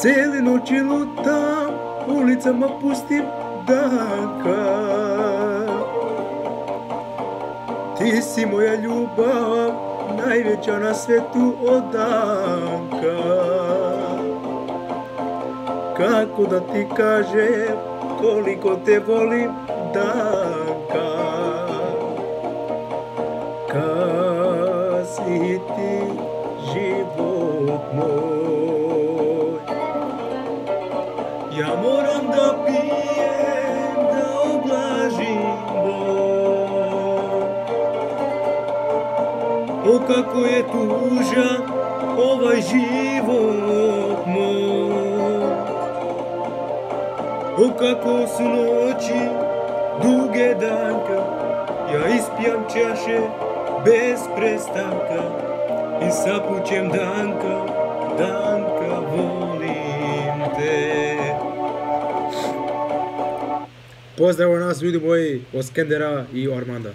Cijeli noći lutam, ulicama pustim, Danka. Ti si moja ljubav, najveća na svetu od Danka. Kako da ti kažem koliko te volim, Danka. Kad si ti život moj, ja moram da pijem, da oblažim bol. O kako je tužan ovaj život moj, o kako su noći duge, Danka. Ja ispijam čaše bez prestanka i sapućem, Danka, Danka, volim te. Pozdrav nas ljudi moji od Skendera i Armanda.